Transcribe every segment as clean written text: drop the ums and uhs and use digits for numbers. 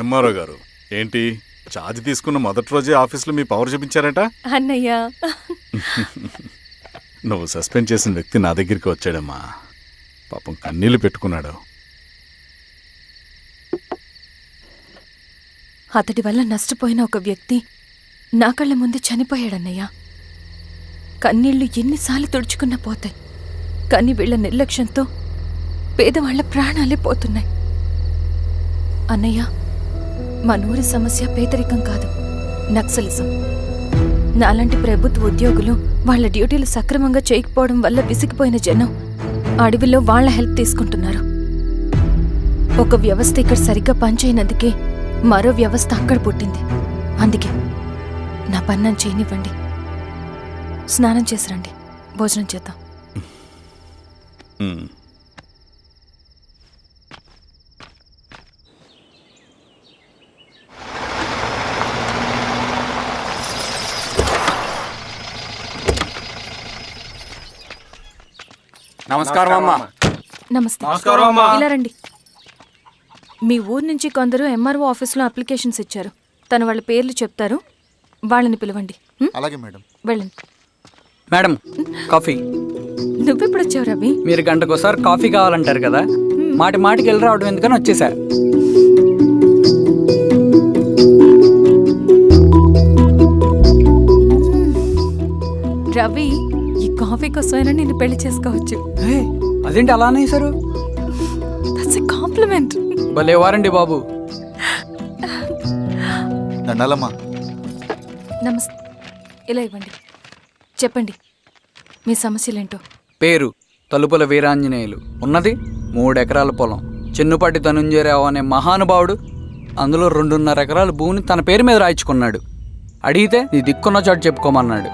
MRO గారు ఏంటి charge తీసుకున్న మొదటి రోజే ఆఫీస్లో మీ పవర్ చూపించారట అన్నయ్య. నువ్వు సస్పెండ్ చేసిన వ్యక్తి నా దగ్గరికి వచ్చాడమ్మా. పాపం కన్నీళ్లు పెట్టుకున్నాడు. అతడి వల్ల నష్టపోయిన ఒక వ్యక్తి నా కళ్ళ ముందే చనిపోయాడన్నయ్య. కన్నీళ్లు ఎన్నిసార్లు తుడుచుకున్నా పోతాయి, కానీ వీళ్ల నిర్లక్ష్యంతో పేదవాళ్ల ప్రాణాలే పోతున్నాయి. అన్నయ్య, మా నూరి సమస్య పేదరికం కాదు, నక్సలిజం. నాలాంటి ప్రభుత్వ ఉద్యోగులు వాళ్ల డ్యూటీలు సక్రమంగా చేయకపోవడం వల్ల విసిగిపోయిన జనం అడవిలో వాళ్ల హెల్ప్ తీసుకుంటున్నారు. ఒక వ్యవస్థ ఇక్కడ సరిగ్గా పనిచేయనందుకే మరో వ్యవస్థ అక్కడ పుట్టింది. అందుకే నా పన్నం చేయనివ్వండి. స్నానం చేసిరండి, భోజనం చేద్దాం. నమస్కారం అమ్మా. నమస్తే. ఇలా రండి. మీ ఊరు నుంచి కొందరు ఎంఆర్ఓ ఆఫీస్లో అప్లికేషన్స్ ఇచ్చారు. తను వాళ్ళ పేర్లు చెప్తారు, వాళ్ళని పిలవండి. అలాగే మేడం. వెళ్ళండి. Madam, coffee. నువ్వెప్పుడు వచ్చావు రవి? మీరు గంటకోసారి కాఫీ కావాలంటారు కదా, మాటి మాటికి వెళ్ళి రావడం ఎందుకని వచ్చేసా. రవి, ఈ కాఫీ కోసమైనా నేను పెళ్లి చేసుకోవచ్చు. అదేంటి అలా అనేసారు? That's a compliment. భలే వారండి బాబు. దండాలమ్మా. నమస్తే. ఇలా ఇవ్వండి. చెప్పండి మీ సమస్యలేంటో. పేరు తలుపుల వీరాంజనేయులు. ఉన్నది 3 ఎకరాల పొలం. చెన్నుపాటి ధనుంజయరావు అనే మహానుభావుడు అందులో 2.5 ఎకరాల భూమిని తన పేరు మీద రాయించుకున్నాడు. అడిగితే నీ దిక్కున్న చోటు చెప్పుకోమన్నాడు.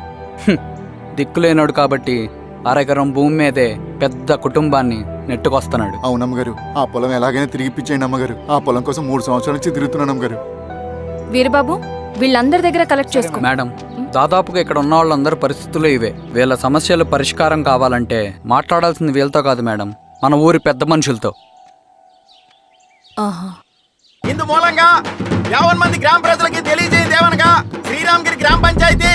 దిక్కులేనాడు కాబట్టి 1/2 ఎకరం భూమి మీదే పెద్ద కుటుంబాన్ని నెట్టుకొస్తున్నాడు. అవునమ్మగారు, ఆ పొలం ఎలాగైనా తిరిగి ఇప్పించేయండి అమ్మగారు. ఆ పొలం కోసం 3 సంవత్సరాల నుంచి తిరుగుతున్నాను అమ్మగారు. వీరబాబు, వీళ్ళందరి దగ్గర కలెక్ట్ చేసుకో. మేడం, దాదాపుగా ఇక్కడ ఉన్న వాళ్ళందరి పరిస్థితులు ఇవే. వీళ్ళ సమస్యలు పరిష్కారం కావాలంటే మాట్లాడాల్సింది వీళ్ళతో కాదు మేడం, మన ఊరి పెద్ద మనుషులతో. ఇందు మూలంగా 50 మంది గ్రామ ప్రజలకి తెలియజేయదేవనగా శ్రీరామగిరి గ్రామ పంచాయతీ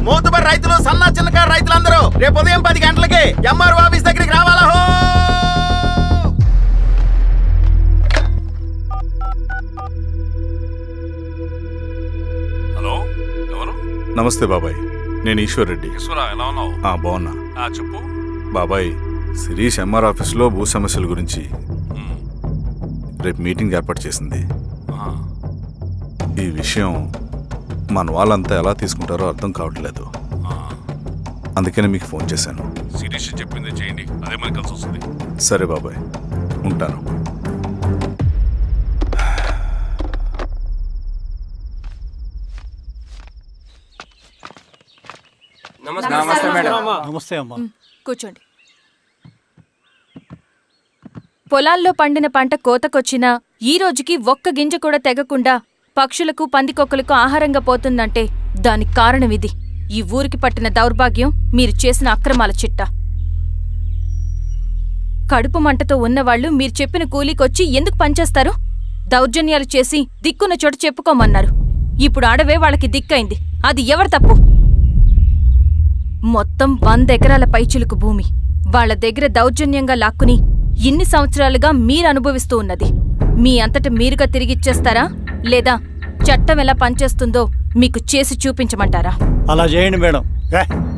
మోతుబర్ రైతులు, సన్న చిన్నకారు రైతులందరూ రేపు ఉదయం 10 గంటలకి ఎంఆర్ఓ ఆఫీస్ దగ్గరికి రావాలా. హలో, ఎవరు? నమస్తే బాబాయ్, నేను ఈశ్వర్ రెడ్డి. ఎలా ఉన్నావు? బాగున్నా. చెప్పు బాబాయ్, శిరీష్ ఎంఆర్ ఆఫీస్లో భూ సమస్యల గురించి రేపు మీటింగ్ ఏర్పాటు చేసింది. ఈ విషయం మన వాళ్ళంతా ఎలా తీసుకుంటారో అర్థం కావట్లేదు. అందుకనే మీకు ఫోన్ చేశాను. శిరీష్ చెప్పింది చేయండి, అదే మనకి కలిసి వస్తుంది. సరే బాబాయ్, ఉంటాను. నమస్తే మేడం. నమస్తే అమ్మా. కూర్చోండి. పొలాల్లో పండిన పంట కోతకొచ్చినా ఈ రోజుకి ఒక్క గింజ కూడా తెగకుండా పక్షులకు, పందికొక్కలకు ఆహారంగా పోతుందంటే దానికి కారణం ఇది. ఈ ఊరికి పట్టిన దౌర్భాగ్యం మీరు చేసిన అక్రమాల చిట్టా. కడుపు మంటతో ఉన్నవాళ్లు మీరు చెప్పిన కూలీకొచ్చి ఎందుకు పనిచేస్తారు? దౌర్జన్యాలు చేసి దిక్కున్న చోట చెప్పుకోమన్నారు. ఇప్పుడు అడవే వాళ్ళకి దిక్కైంది. అది ఎవరి తప్పు? మొత్తం 100 ఎకరాల పైచిలుకు భూమి వాళ్ల దగ్గర దౌర్జన్యంగా లాక్కుని ఇన్ని సంవత్సరాలుగా మీరు అనుభవిస్తూ ఉన్నది. మీ అంతట మీరుగా తిరిగిచ్చేస్తారా, లేదా చట్టం ఎలా పనిచేస్తుందో మీకు చేసి చూపించమంటారా? అలా చేయండి మేడం.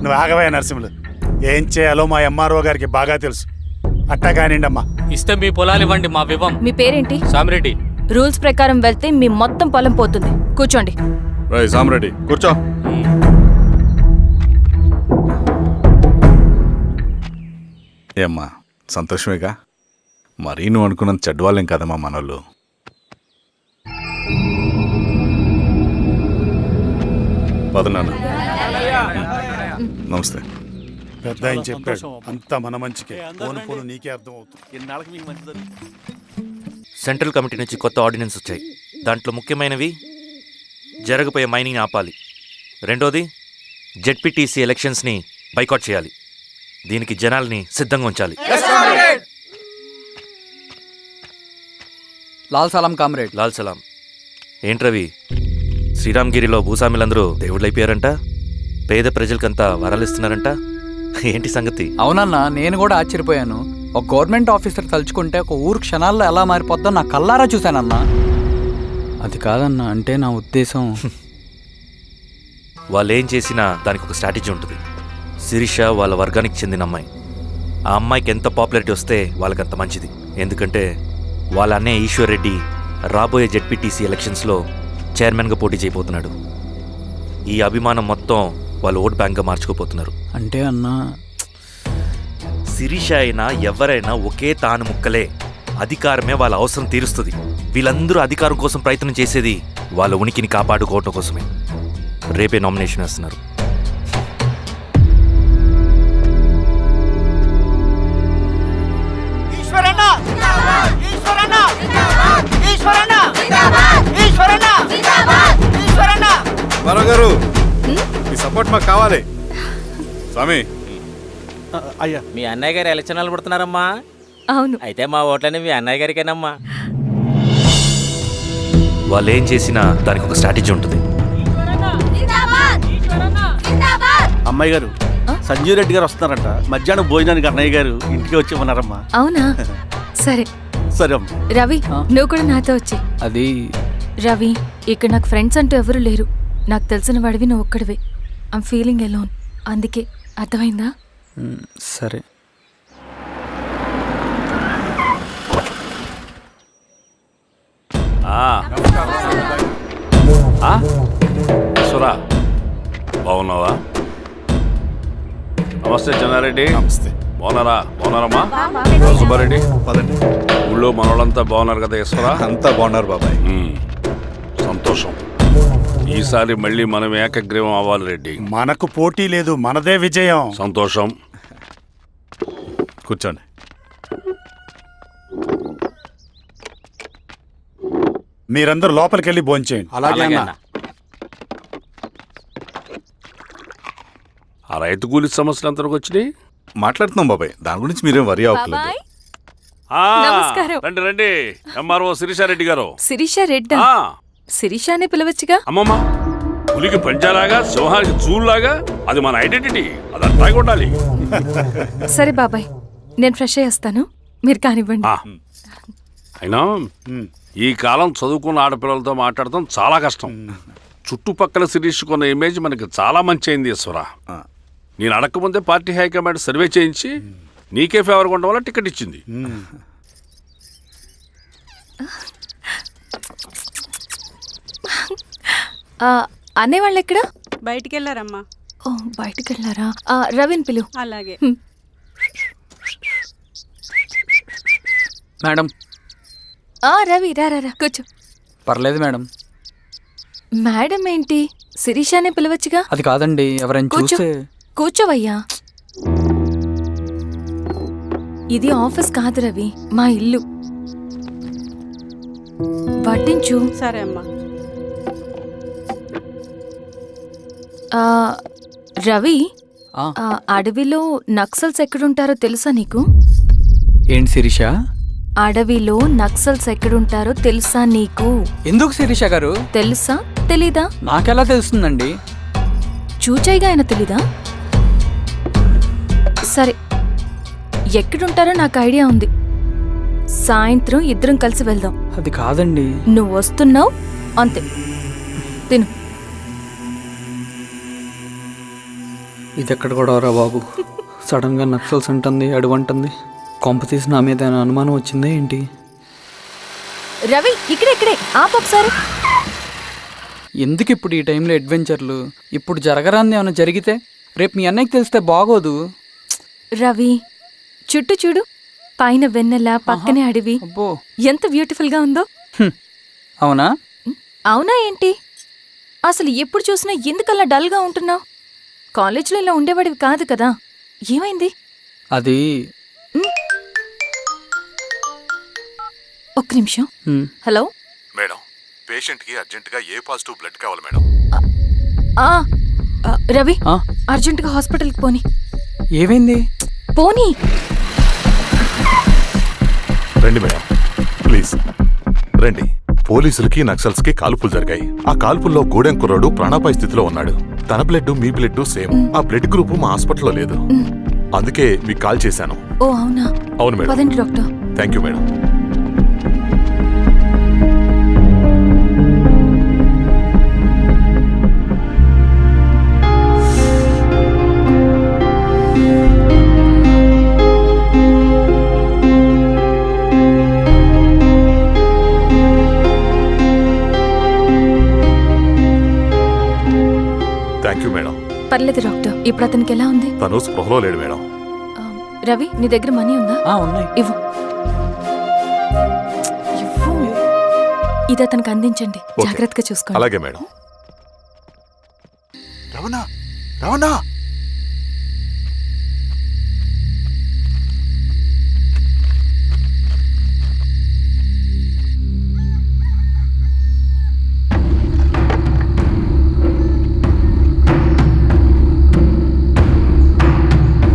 నువ్వు ఆగవయ్య నరసింహులు. ఏం చేయాలో మా ఎంఆర్ఓ గారికి బాగా తెలుసు. అట్టా కానివ్వండి అమ్మా. ఇస్తే మీ పొలాలు ఇవ్వండి, మా వివం. మీ పేరేంటి? సామిరెడ్డి. రూల్స్ ప్రకారం వెళ్తే మీ మొత్తం పొలం పోతుంది. కూర్చోండి. సామిరెడ్డి కూర్చో. ఏమ్మా, సంతోషమేగా? మరీ నువ్వు అనుకున్నంత చెడ్డవాళ్ళేం కదమ్మా మనోళ్ళు. పదనాన్న. నమస్తే. పెద్ద ఆయన చెప్పాడు, అంతా మన మంచికే. పోను నీకే అర్థం అవుతుంది. సెంట్రల్ కమిటీ నుంచి కొత్త ఆర్డినెన్స్ వచ్చాయి. దాంట్లో ముఖ్యమైనవి జరగబోయే మైనింగ్ ఆపాలి, రెండోది జెడ్పీటీసీ ఎలక్షన్స్ని బైకాట్ చేయాలి, దీనికి జనాల్ని సిద్ధంగా ఉంచాలి. లాల్ సలాం కామ్రేడ్. లాల్ సలాం. ఏంట్రవి, శ్రీరామ్గిరిలో భూస్వాములందరూ దేవుళ్ళైపోయారంట, పేద ప్రజలకంతా వరాలిస్తున్నారంట, ఏంటి సంగతి? అవునన్నా, నేను కూడా ఆశ్చర్యపోయాను. ఒక గవర్నమెంట్ ఆఫీసర్ తలుచుకుంటే ఒక ఊరు క్షణాల్లో ఎలా మారిపోద్దో నా కల్లారా చూశానన్నా. అది కాదన్నా, అంటే నా ఉద్దేశం వాళ్ళు ఏం చేసినా దానికి ఒక స్ట్రాటజీ ఉంటుంది. శిరీష వాళ్ళ వర్గానికి చెందిన అమ్మాయి. ఆ అమ్మాయికి ఎంత పాపులారిటీ వస్తే వాళ్ళకంత మంచిది. ఎందుకంటే వాళ్ళ అన్నయ్య ఈశ్వర్ రెడ్డి రాబోయే జెడ్పీటీసీ ఎలక్షన్స్లో చైర్మన్గా పోటీ చేయబోతున్నాడు. ఈ అభిమానం మొత్తం వాళ్ళు ఓట్ బ్యాంక్గా మార్చుకోపోతున్నారు. అంటే అన్నా, శిరీష అయినా ఎవరైనా ఒకే తాను ముక్కలే. అధికారమే వాళ్ళ అవసరం తీరుస్తుంది. వీళ్ళందరూ అధికారం కోసం ప్రయత్నం చేసేది వాళ్ళ ఉనికిని కాపాడుకోవటం కోసమే. రేపే నామినేషన్ వేస్తున్నారు. గారు మీ సపోర్ట్ మాకు కావాలి. స్వామి, అయ్యా, మీ అన్నయ్య గారు ఎలక్షన్ నిలబడుతున్నారమ్మా. అవును. అయితే మా ఓట్లని మీ అన్నయ్య గారికేనమ్మా. వాళ్ళు ఏం చేసినా దానికి ఒక స్ట్రాటజీ ఉంటుంది. అమ్మాయి గారు, సంజీవ్ రెడ్డి గారు వస్తున్నారంట. మధ్యాహ్నం భోజనానికి అన్నయ్య గారు ఇంటికి వచ్చి ఉన్నారమ్మా. అవునా? సరే సరే అమ్మ. రవి, నువ్వు కూడా నాతో వచ్చే. అది రవి, ఇక్కడ నాకు ఫ్రెండ్స్ అంటూ ఎవరు లేరు. నాకు తెలిసిన వాడివి నువ్వు ఒక్కడివే. I'm feeling alone. అందుకే, అర్థమైందా? సరే. సురా, బాగున్నావా? నమస్తే చెన్నారెడ్డి. నమస్తే. బాగున్నారమ్మా? సుబ్బారెడ్డి, పదండి. ఊళ్ళో మనోళ్ళంతా బాగున్నారు కదా ఈశ్వరా? అంతా బాగున్నారు బాబాయ్. సంతోషం. ఈసారి మళ్ళీ మనం ఏకగ్రీవం అవ్వాలి రెడ్డి. మనకు పోటీ లేదు, మనదే విజయం. సంతోషం. కూర్చోండి. మీరందరూ లోపలికి వెళ్ళి భోంచేయండి. అలాగే అన్న. ఆ రైతు కూలి సమస్యలు ఎంతవరకు వచ్చినాయి? మాట్లాడుతున్నాం బాబాయ్, దాని గురించి మీరేం వరి అవ్వట్లేదు. బాబాయ్, ఆ, నమస్కారం. రండి రండి. ఎంఆర్ఓ శిరీషారెడ్డి గారు. శిరీష రెడ్డా? ఆ, శిరీష అనే పిలవచ్చుగా. అమ్మమ్మ, పులికి పంచాలాగా సింహానికి చూలాగా అది మన ఐడెంటిటీ. అది అట్లా ఉండాలి. సరే బాబాయ్, నేను ఫ్రెష్ అయ్యేస్తాను, మీరు కానివ్వండి. ఆ, అయినా ఈ కాలం చదువుకున్న ఆడపిల్లలతో మాట్లాడటం చాలా కష్టం. చుట్టుపక్కల శిరీషుకున్న ఇమేజ్ మనకి చాలా మంచి అయింది ఈశ్వరా. నేను అడగకముందే పార్టీ హైకమాండ్ సర్వే చేయించి నీకే ఫేవర్గా ఉండడం వల్ల టికెట్ ఇచ్చింది. అనేవాళ్ళు ఎక్కడ? బయటికి వెళ్ళారమ్మా. ఓ, బయటికి వెళ్ళారా? రవిని పిలు. అలాగే. మేడం. రవి, రా రా రా, కూర్చో. పర్లేదు మేడం. మేడం ఏంటి? శిరీషానే పిలవచ్చుగా. అది కాదండి, ఎవరైనా కూర్చో. చూస్తే. కూర్చోవయ్యా. ఇది ఆఫీస్ కాదు రవి, మా ఇల్లు. పట్టించు. సరే అమ్మా. రవి, ఆ, అడవిలో నక్సల్స్ ఎక్కడుంటారో తెలుసా నీకు? ఏంటి శిరీష? అడవిలో నక్సల్స్ ఎక్కడుంటారో తెలుసా నీకు? ఎందుకు శిరీష గారు? తెలుసా తెలీదా? నాకెలా తెలుస్తుందండి? చూచాయిగా ఆయన తెలీదా? సరే, ఎక్కడుంటారో నాకు ఐడియా ఉంది. సాయంత్రం ఇద్దరం కలిసి వెళ్దాం. అది కాదండి. నువ్వు వస్తున్నావు అంతే, తిను. ఇది ఎక్కడ కూడా రా బాబు. సడన్ గా నక్సల్స్ అంటుంది, అడుగుంటుంది. కొంప తీసి నా మీద ఏమైనా అనుమానం వచ్చిందే ఏంటి? రవి, ఇక్కడే ఆపొకసారి. ఎందుకు ఇప్పుడు ఈ టైంలో అడ్వెంచర్లు? ఇప్పుడు జరగరాంది ఏమైనా జరిగితే రేపు మీ అన్నయ్యకి తెలిస్తే బాగోదు. రవి, చుట్టూ చూడు, పైన వెన్నెల, పక్కనే అడవి. అబ్బో, ఎంత బ్యూటిఫుల్ గా ఉందో. అవునా? అవునా ఏంటి? అసలు ఎప్పుడు చూసినా ఎందుకలా డల్ గా ఉంటున్నావు? కాలేజీలో ఇలా ఉండేవాడివి కాదు కదా, ఏమైంది? అది ఒక్క నిమిషం. హలో మేడం, పేషెంట్కి అర్జెంటుగా ఏ పాజిటివ్ బ్లడ్ కావాలి మేడం. రవి, అర్జెంటుగా హాస్పిటల్కి పోనీ. ఏమైంది? పోనీ. రండి మేడం, ప్లీజ్. రండి. పోలీసులకి నక్సల్స్ కి కాల్పులు జరిగాయి. ఆ కాల్పుల్లో గూడెం కుర్రాడు ప్రాణాపాయ స్థితిలో ఉన్నాడు. తన బ్లడ్ మీ బ్లడ్ సేమ్. ఆ బ్లడ్ గ్రూప్ మా హాస్పిటల్లో లేదు. అందుకే మీకు కాల్ చేశాను. ఓ అవునా? అవును మేడం. పదండి doctor. Thank you madam. Thank you madam. పర్లేదు డాక్టర్. ఇప్పుడు అతనికి ఎలా ఉంది? తను స్పృహలో లేడు మేడం. రవి, నీ దగ్గర మనీ ఉందా? ఉన్నాయి. ఇవ్వు. ఇవ్వు. ఇది అతనికి అందించండి. ఓకే. జాగ్రత్తగా చూసుకోండి. అలాగే మేడం. రవణ రవణ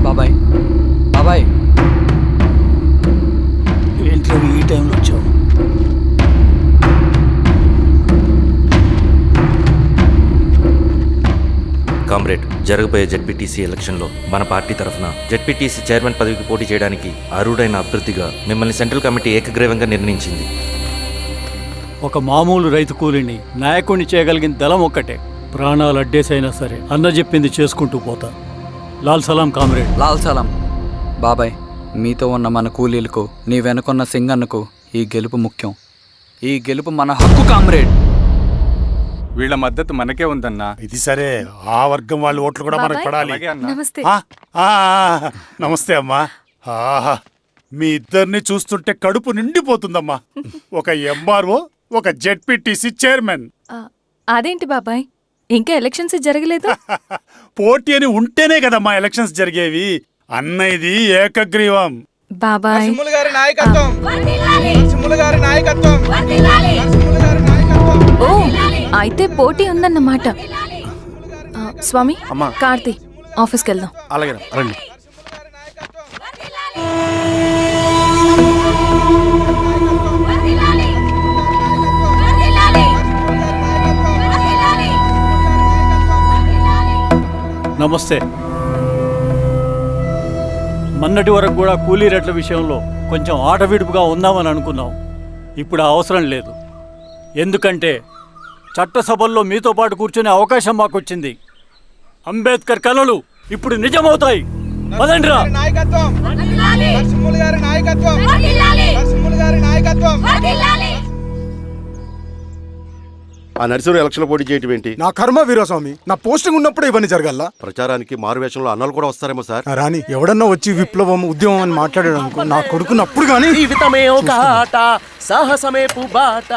బాబాయ్, బాబాయ్, ఏంటి ఈ టైంలో వచ్చావు? కామ్రేడ్, జరగబోయే జెడ్పీటీసీ ఎలక్షన్లో మన పార్టీ తరఫున జెడ్పీటీసీ చైర్మన్ పదవికి పోటీ చేయడానికి అర్హుడైన అభ్యర్థిగా మిమ్మల్ని సెంట్రల్ కమిటీ ఏకగ్రీవంగా నిర్ణయించింది. ఒక మామూలు రైతు కూలిని నాయకుడిని చేయగలిగిన దళం ఒక్కటే. ప్రాణాలు అడ్డేసైనా సరే అన్న చెప్పింది చేసుకుంటూ పోతా. లాల్ సలాం కామ్రేడ్. లాల్ సలాం. బాబాయ్, మీతో ఉన్న మన కూలీలకు, నీ వెనుకున్న సింగన్నకు ఈ గెలుపు ముఖ్యం. ఈ గెలుపు మన హక్కు కామ్రేడ్. వీళ్ళ మద్దతు మనకే ఉందన్నా. ఇది సరే, ఆ వర్గం వాళ్ళ ఓట్లు కూడా మనకు బాబాయ్. పడాలి. నమస్తే. నమస్తే అమ్మా. ఆహా, మీ ఇద్దరిని చూస్తుంటే కడుపు నిండిపోతుందమ్మా. ఒక ఎంఆర్ఓ, ఒక జెడ్పీటీసీ చైర్మన్. అదేంటి బాబాయ్, ఇంకా ఎలక్షన్స్ జరగలేదు? పోటీ అని ఉంటేనే కదమ్మా ఎలక్షన్స్ జరిగేవి. అన్నయ్యది ఏకగ్రీవం. బాబాయ్, ఓ అయితే పోటీ ఉందన్నమాట. స్వామి, కార్తీ, ఆఫీస్కి వెళ్దాం. అలాగే రండి. నమస్తే. మొన్నటి వరకు కూడా కూలీ రేట్ల విషయంలో కొంచెం ఆట విడుపుగా ఉందామని అనుకున్నాం. ఇప్పుడు ఆ అవసరం లేదు. ఎందుకంటే చట్టసభల్లో మీతో పాటు కూర్చునే అవకాశం మాకు వచ్చింది. అంబేద్కర్ కలలు ఇప్పుడు నిజమవుతాయి. పదండ్రా. ఆ నర్సరీ ఎలక్షన్ పోటీ చేయటం ఏంటి? నా కర్మ వీరస్వామి, నా పోస్టింగ్ ఉన్నప్పుడే ఇవన్నీ జరగాల. ప్రచారానికి మారువేషంలో అన్నలు కూడా వస్తారేమో సార్. రాని ఎవడన్నా వచ్చి విప్లవం ఉద్యమం అని మాట్లాడాడు అనుకో, నా కొడుకున్నప్పుడు గానీ జీవితమే ఒక ఆట, సాహసమే పుబాట.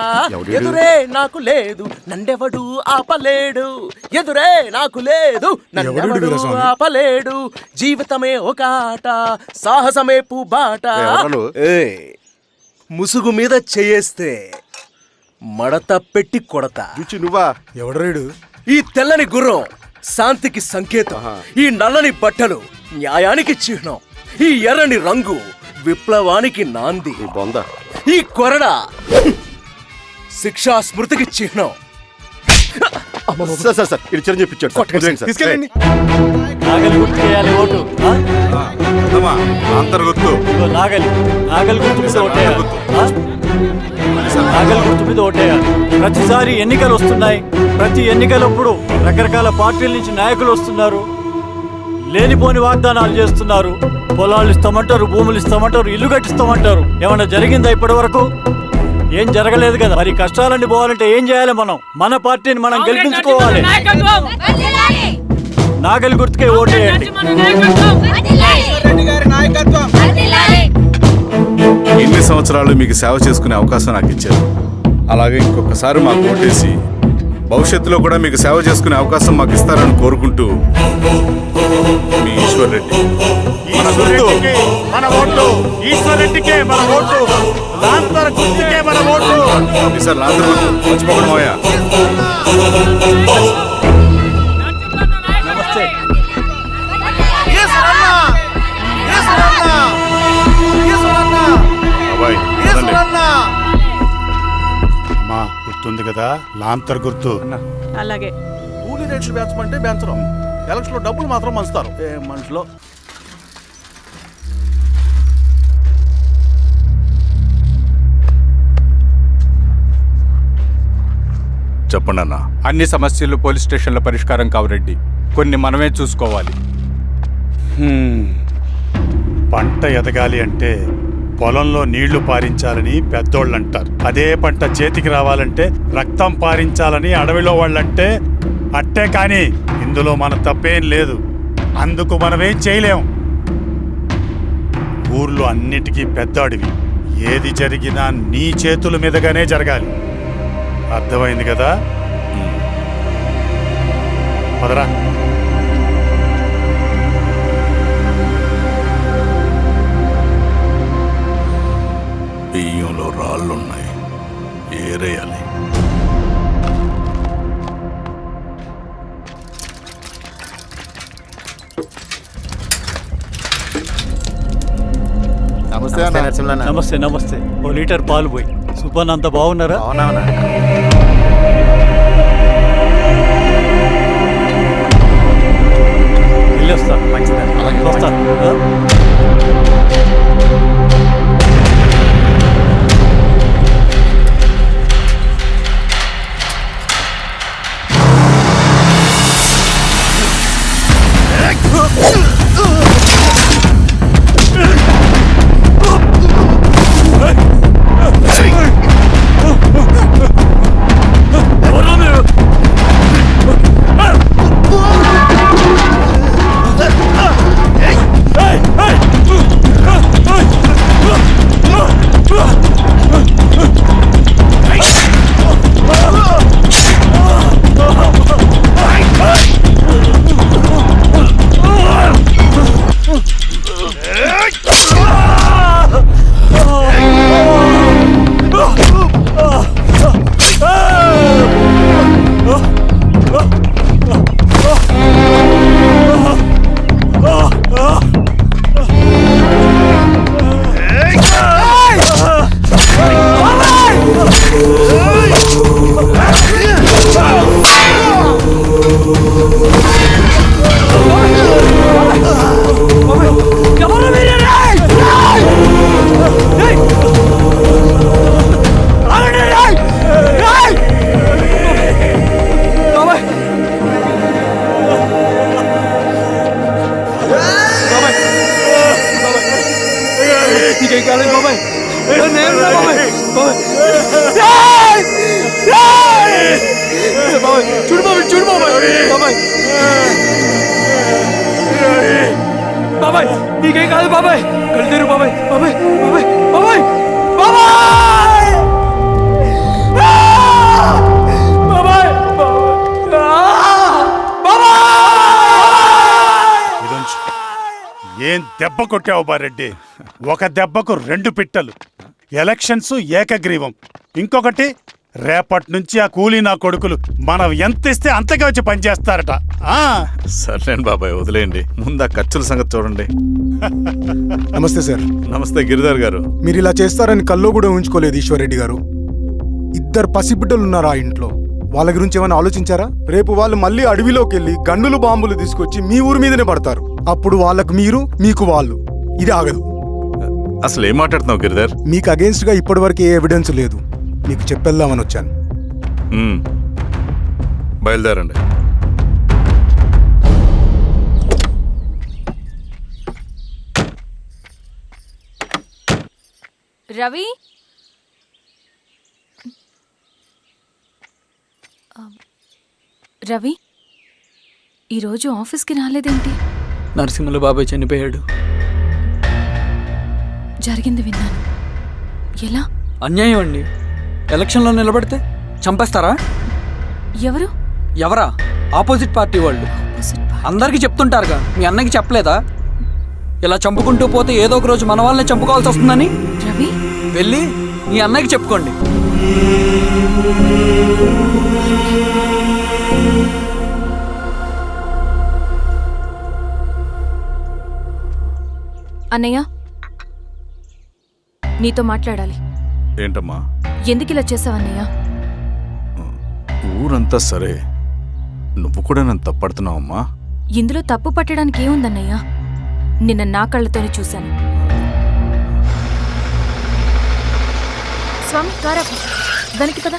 ఎదురే నాకు లేదు, నండెవడు ఆపలేడు. ఎదురే నాకు లేదు, నండెవడు ఆపలేడు. జీవితమే ఒక ఆట, సాహసమే పుబాట. ముసుగు మీద చేయేస్తే మడత పెట్టి కొడతా. నువ్వా? ఎవడరేడు? ఈ తెల్లని గుర్రం శాంతికి సంకేతం. ఈ నల్లని బట్టలు న్యాయానికి చిహ్నం. ఈ ఎర్రని రంగు విప్లవానికి నాంది. ఈ కొరడ శిక్షా స్మృతికి చిహ్నం. సార్ ఇది చిరంజీవి పిచ్చాడు. తీసుకెళ్ళండి. నాగలి గుర్తు చేయాలి ఓటు. అంతర్గుర్తు. ఇదిగో నాగలి. నాగలి గుర్తు మీద ఓటేయాలి. నాగలి గుర్తు మీద ఓటేయాలి. ప్రతిసారి ఎన్నికలు వస్తున్నాయి. ప్రతి ఎన్నికలప్పుడు రకరకాల పార్టీల నుంచి నాయకులు వస్తున్నారు. లేనిపోని వాగ్దానాలు చేస్తున్నారు. పొలాలు ఇస్తామంటారు, భూములు ఇస్తామంటారు, ఇల్లు కట్టిస్తామంటారు. ఏమన్నా జరిగిందా ఇప్పటి వరకు? ఏం జరగలేదు కదా. మరి కష్టాలన్నీ పోవాలంటే ఏం చేయాలి? మనం మన పార్టీని మనం గెలిపించుకోవాలి. నాగలి గుర్తుకే ఓటేయండి. ఇన్ని సంవత్సరాలు మీకు సేవ చేసుకునే అవకాశం నాకు ఇచ్చారు. అలాగే ఇంకొకసారి మాకు ఓటేసి భవిష్యత్తులో కూడా మీకు సేవ చేసుకునే అవకాశం మాకు ఇస్తారని కోరుకుంటూ, మీ ఈశ్వర్ రెడ్డి. మన ఓటు ఈశ్వర్ రెడ్డికే, మన ఓటు లాంతర్ గుర్తుకే, మన ఓటు. సార్ మర్చిపోకూడమోయా. నమస్తే. అబ్బాయి, రండి. కదా లాంతర్ గుర్తు. అలాగే కూలీ రేట్లు పెంచమంటే పెంచడం, ఎలక్షన్ లో డబ్బులు మాత్రం మంచుతారు. ఏ మనుషులో చెప్పండి అన్న. అన్ని సమస్యలు పోలీస్ స్టేషన్లో పరిష్కారం కావు రెడ్డి, కొన్ని మనమే చూసుకోవాలి. పంట ఎదగాలి అంటే పొలంలో నీళ్లు పారించాలని పెద్దోళ్ళు అంటారు. అదే పంట చేతికి రావాలంటే రక్తం పారించాలని అడవిలో వాళ్ళంటే అట్టే. కానీ ఇందులో మన తప్పేం లేదు, అందుకు మనమేం చేయలేం. ఊర్లో అన్నిటికీ పెద్ద అడవి, ఏది జరిగినా నీ చేతుల మీదుగానే జరగాలి. అర్థమైంది కదా? పదరా. బియ్యంలో రాళ్ళున్నాయి, ఏరేయాలి. నమస్తే అన్న. నమస్తే నమస్తే. ఓ లీటర్ పాలు పోయి. సుబ్బన్ అంత బాగున్నారా? వెళ్ళొస్తా. వస్తా. బాబాయ్ నీకేం కాదు బాబాయ్. కళ్ళు బాబాయ్. బాబాయ్ బాబాయ్ బాబాయ్ బాబాయ్ బాబాయ్ బాబాయ్. ఏం దెబ్బ కొట్టావు బారెడ్డి? ఒక దెబ్బకు 2 పిట్టలు. ఎలక్షన్స్ ఏకగ్రీవం. ఇంకొకటి, రేపటి నుంచి ఆ కూలీ నా కొడుకులు మనం ఎంత ఇస్తే అంతగా వచ్చి పనిచేస్తారట. సర్లేండి బాబాయ్, వదిలేయండి. ముందు ఆ ఖర్చుల సంగతి చూడండి. నమస్తే సార్. నమస్తే గిరిధర్ గారు. మీరు ఇలా చేస్తారని కల్లో కూడా ఉంచుకోలేదు ఈశ్వర్రెడ్డి గారు. 2 పసిబిడ్డలు ఉన్నారు ఆ ఇంట్లో. వాళ్ళ గురించి ఏమైనా ఆలోచించారా? రేపు వాళ్ళు మళ్ళీ అడవిలోకి వెళ్ళి గన్నులు బాంబులు తీసుకొచ్చి మీ ఊరి మీదనే పడతారు. అప్పుడు వాళ్ళకు మీరు, మీకు వాళ్ళు. ఇది ఆగదు. అసలు ఏం మాట్లాడుతున్నావు గిరిధర్? మీకు అగేన్స్ట్ గా ఇప్పటివరకు ఏ ఎవిడెన్స్ లేదు. మీకు చెప్పేద్దామని వచ్చాను. బయలుదేరండి. రవి, రవి ఈరోజు ఆఫీస్కి రాలేదేంటి? నరసింహుల బాబాయ్ చనిపోయాడు. జరిగింది విన్నాను. ఎలా? అన్యాయం అండి. ఎలక్షన్లో నిలబడితే చంపేస్తారా? ఎవరు? ఎవరా? ఆపోజిట్ పార్టీ వాళ్ళు. అందరికీ చెప్తుంటారుగా, మీ అన్నకి చెప్పలేదా? ఇలా చంపుకుంటూ పోతే ఏదో ఒక రోజు మన వాళ్ళని చంపుకోవాల్సి వస్తుందని. రవి, వెళ్ళి మీ అన్నకి చెప్పుకోండి. అన్నయ్య, నీతో మాట్లాడాలి. ఏంటమ్మా? ఎందుకు ఇలా చేసావన్నయ్య? ఊరంతా సరే, నువ్వు కూడా నన్ను తప్పడుతున్నావమ్మా. ఇందులో తప్పు పట్టడానికి ఏముందన్నయ్యా? నిన్న నా కళ్ళతోనే చూశాను. స్వామి కారాపు దానికి పద.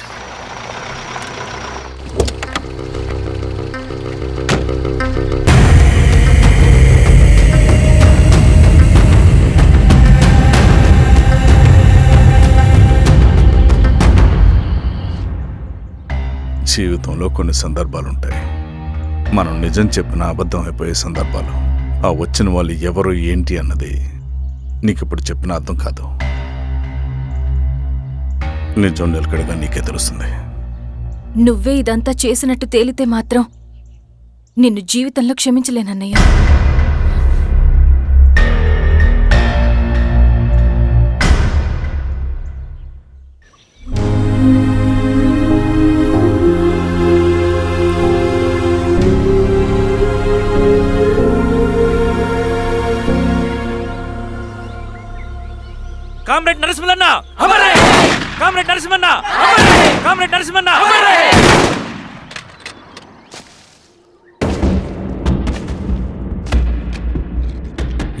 జీవితంలో కొన్ని సందర్భాలుంటాయి, మనం నిజం చెప్పిన అబద్ధం అయిపోయే సందర్భాలు. ఆ వచ్చిన వాళ్ళు ఎవరు ఏంటి అన్నది నీకిప్పుడు చెప్పిన అర్థం కాదు. నిజం నిలకడగా నీకే తెలుస్తుంది. నువ్వే ఇదంతా చేసినట్టు తేలితే మాత్రం నిన్ను జీవితంలో క్షమించలేనన్నయ్యా. Comrade Narasimhanna, comrade Narasimhanna, comrade Narasimhanna.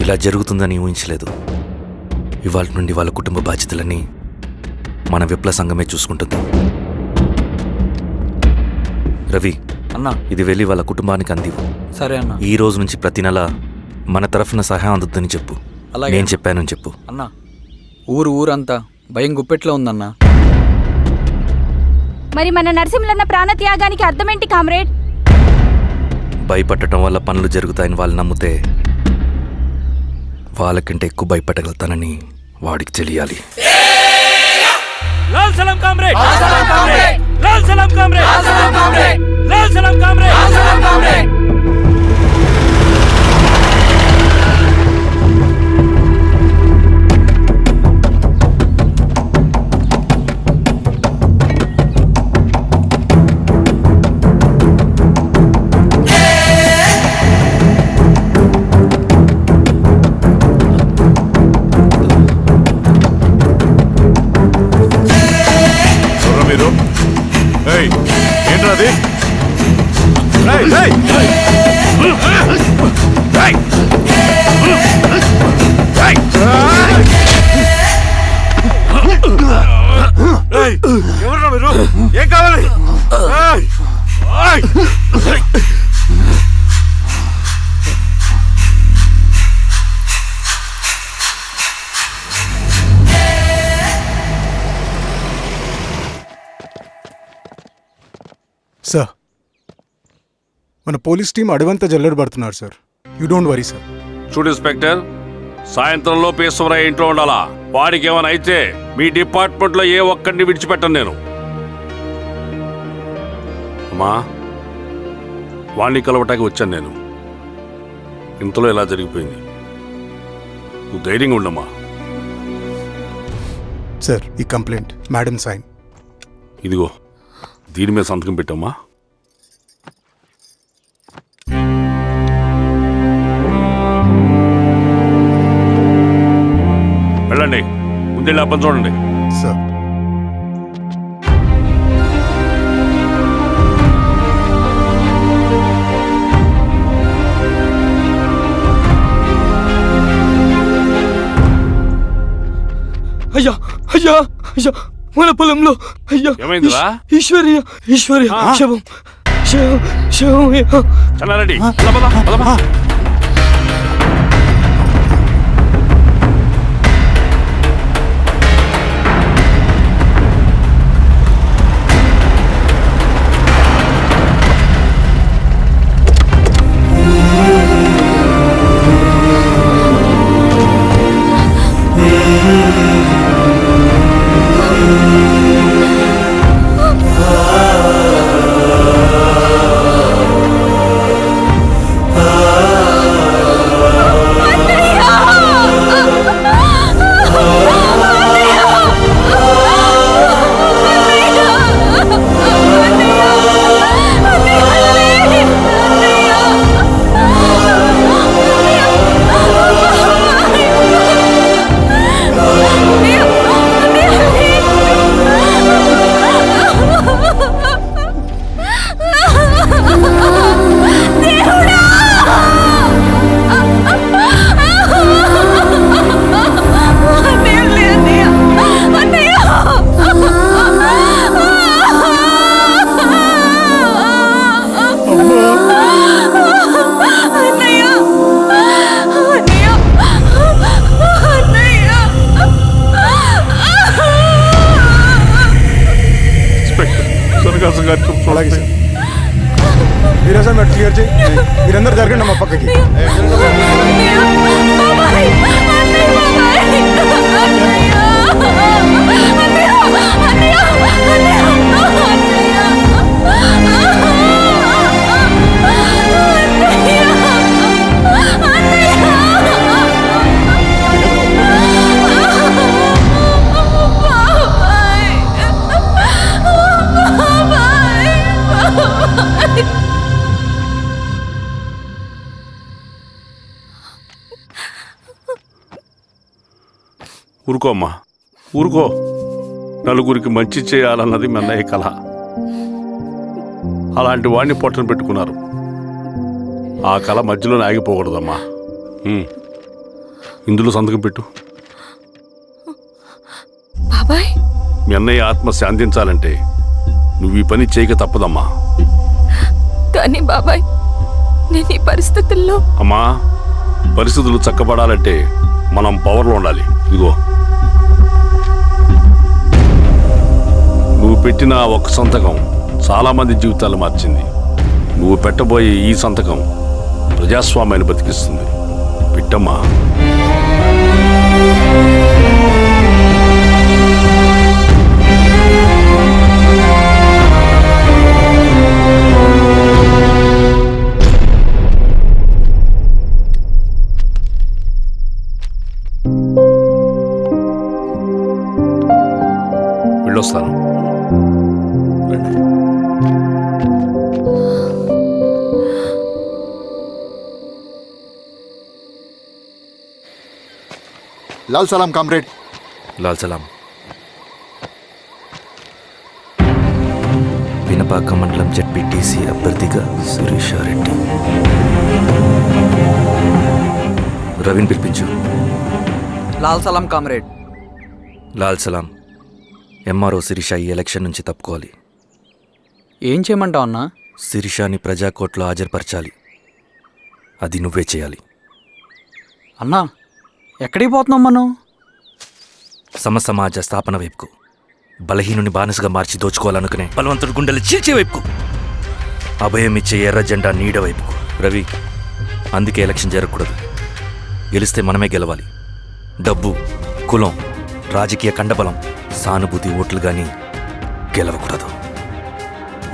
ఇలా జరుగుతుందని ఊహించలేదు. ఇవాళ నుండి వాళ్ళ కుటుంబ బాధ్యతలన్నీ మన విప్లవ సంఘమే చూసుకుంటుంది. రవి అన్నా, ఇది వెళ్ళి వాళ్ళ కుటుంబానికి అందివు. సరే అన్నా. ఈ రోజు నుంచి ప్రతి నెల మన తరఫున సహాయం అందుతుందని చెప్పు. అలాగే. నేను చెప్పానని చెప్పు. అన్నా, ఊరంతా భయం గుప్పెట్లో ఉందన్నా. మరి మన నరసింహన్న ప్రాణత్యాగానికి అర్థమేంటి కామ్రేడ్? భయపడటం వల్ల పనులు జరుగుతాయని వాళ్ళు నమ్మితే వాళ్ళకంటే ఎక్కువ భయపడగలుగుతానని వాడికి తెలియాలి. లాల్ సలాం కామ్రేడ్, లాల్ సలాం కామ్రేడ్, లాల్ సలాం కామ్రేడ్, లాల్ సలాం కామ్రేడ్, లాల్ సలాం కామ్రేడ్, లాల్ సలాం కామ్రేడ్. మీరు ఏంట్రాది? ఎవరు మీరు? ఏం కావాలి? సార్, మన పోలీస్ టీం అడవంతా జల్లెడ పడుతున్నారు sir. You don't worry sir. చూడు ఇన్స్పెక్టర్, సాయంత్రంలో పేశ్వరయ్య ఇంట్లో ఉండాలా. వాడికి ఏమైనా అయితే మీ డిపార్ట్మెంట్లో ఏ ఒక్కడిని విడిచిపెట్టను నేను. అమ్మా, వాణ్ణి కలవటానికి వచ్చాను నేను. ఇంతలో ఇలా జరిగిపోయింది. నువ్వు ధైర్యంగా ఉండమ్మా. సార్, ఈ కంప్లైంట్ మేడం సైన్. ఇదిగో, దీని మీద సంతకం పెట్టమ్మా. వెళ్ళండి, ముందెళ్ళి అప్పని చూడండి. సార్, అయ్యా అయ్యా అయ్యా, మన పొలంలో అయ్యా. ఏమైందిరా? ఈశ్వర్య శవం శవం శవం. చల్లారెడ్డి, ఆ అలాగే సార్. మీరే సార్ మీరు క్లియర్ చేయి. మీరందరూ జరగండి మా పక్కకి. ఊరుకో అమ్మా, ఊరుకో. నలుగురికి మంచి చేయాలన్నది మీ అన్నయ్య కళ. అలాంటి వాడిని పొట్టన పెట్టుకున్నారు. ఆ కళ మధ్యలోనే ఆగిపోకూడదమ్మా. ఇందులో సంతకం పెట్టు. బాబాయ్, మీ అన్నయ్య ఆత్మ శాంతించాలంటే నువ్వు ఈ పని చేయక తప్పదమ్మా. కానీ బాబాయ్, నేను ఈ పరిస్థితుల్లో... అమ్మా, పరిస్థితులు చక్కబడాలంటే మనం పవర్లో ఉండాలి. ఇదిగో, నువ్వు పెట్టిన ఒక్క సంతకం చాలా మంది జీవితాలు మార్చింది. నువ్వు పెట్టబోయే ఈ సంతకం ప్రజాస్వామ్యాన్ని బతికిస్తుంది. పెట్టమ్మా. వెళ్ళొస్తాను. లాల్ సలాం కామ్రేడ్. లాల్ సలాం. వినపాక మండలం జెడ్పీటీసీ అభ్యర్థిగా శిరీషారెడ్డి. రవిని పిలిపించు. లాల్ సలాం కామ్రేడ్. లాల్ సలాం. ఎంఆర్ఓ శిరీష ఈ ఎలక్షన్ నుంచి తప్పుకోవాలి. ఏం చేయమంటావు అన్నా? శిరీషాని ప్రజాకోర్టులో హాజరుపరచాలి. అది నువ్వే చేయాలి. అన్నా, ఎక్కడికి పోతున్నాం మనం? సమసమాజ స్థాపన వైపుకు. బలహీనుని బానిసగా మార్చి దోచుకోవాలనుకునే బలవంతుడి గుండెలు చీల్చే వైపుకు. అభయం ఇచ్చే ఎర్ర జెండా నీడ వైపుకు. రవి, అందుకే ఎలక్షన్ జరగకూడదు. గెలిస్తే మనమే గెలవాలి. డబ్బు, కులం, రాజకీయ కండబలం, సానుభూతి ఓట్లు గాని గెలవకూడదు.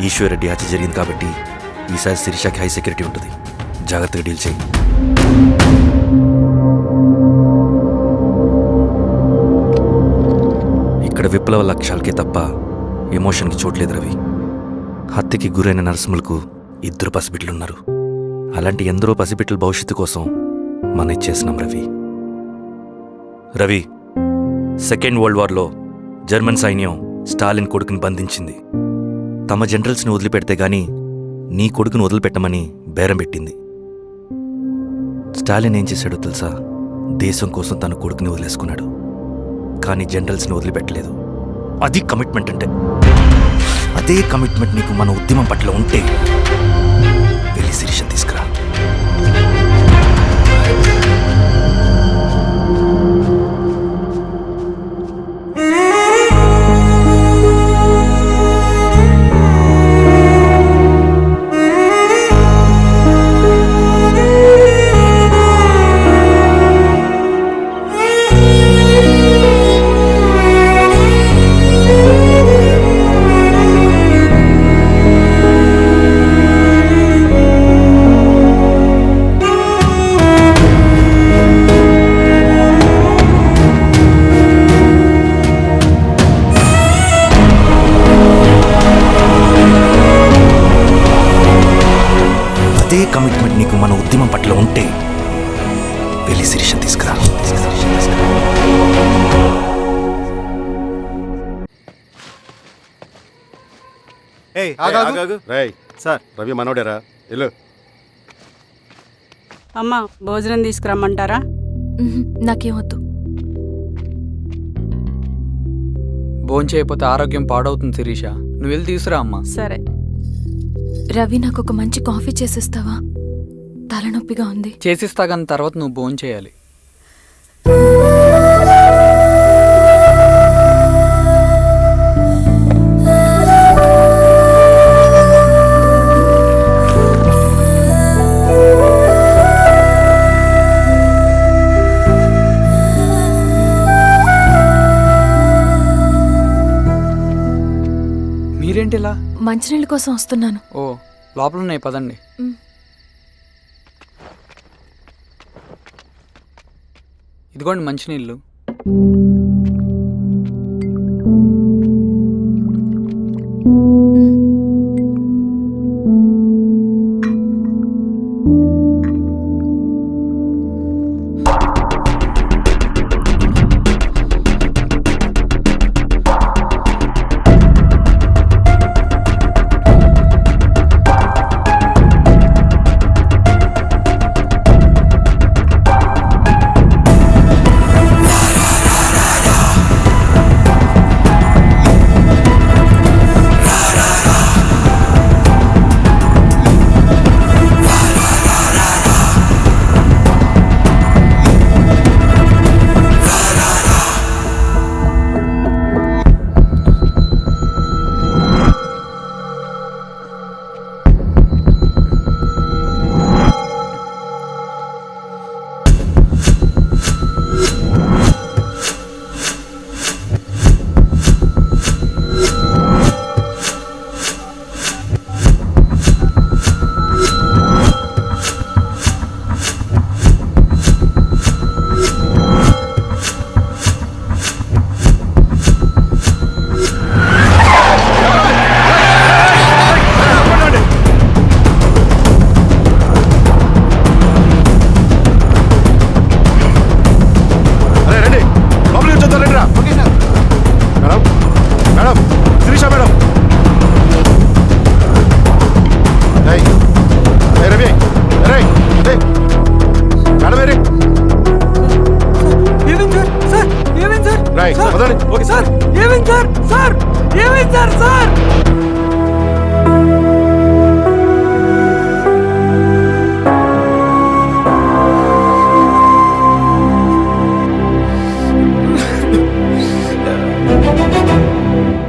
ఈశ్వర్రెడ్డి హత్య జరిగింది కాబట్టి ఈసారి శిరీషకి హై సెక్యూరిటీ ఉంటుంది. జాగ్రత్తగా డీల్ చేయి. ఇక్కడ విప్లవ లక్ష్యాలకే తప్ప ఎమోషన్కి చోట్లేదు రవి. హత్యకి గురైన నరసింహులకు 2 పసిబిడ్డలున్నారు. అలాంటి ఎందరో పసిబిడ్డల భవిష్యత్తు కోసం మనం ఇచ్చేసినాం రవి. రవి, సెకండ్ వరల్డ్ వార్లో జర్మన్ సైన్యం స్టాలిన్ కొడుకుని బంధించింది. తమ జనరల్స్ని వదిలిపెడితే గాని నీ కొడుకుని వదిలిపెట్టమని బేరం పెట్టింది. స్టాలిన్ ఏం చేశాడో తెలుసా? దేశం కోసం తన కొడుకుని వదిలేసుకున్నాడు. కానీ జనరల్స్ని వదిలిపెట్టలేదు. అది కమిట్మెంట్ అంటే. అదే కమిట్మెంట్ నీకు మన ఉద్యమం పట్ల ఉంటే వెళ్ళి శిరీషను తీసుకురా. కమిట్మెంట్ నీకు మన ఉద్యమం పట్ల ఉంటే వెళ్ళి శిరీషను తీసుకురా. సార్, రవి మనోడేరా? వెళ్ళు. అమ్మా, భోజనం తీసుకురమ్మంటారా? నాకేమొద్దు. భోంచేయకపోతే ఆరోగ్యం పాడవుతుంది శిరీష. నువ్వు వెళ్ళి తీసుకురా అమ్మా. సరే. రవి, నాకు ఒక మంచి కాఫీ చేసిస్తావా? తలనొప్పిగా ఉంది. చేసిస్తా కానీ తర్వాత నువ్వు భోంచేయాలి. ఏంటి ఇలా? మంచినీళ్ళ కోసం వస్తున్నాను. ఓ లోపల ఉన్నాయి, పదండి. ఇదిగోండి మంచినీళ్ళు. సార్ ఏమైంది సార్? సార్ ఏమైంది సార్? సార్ ఏమైంది సార్? సార్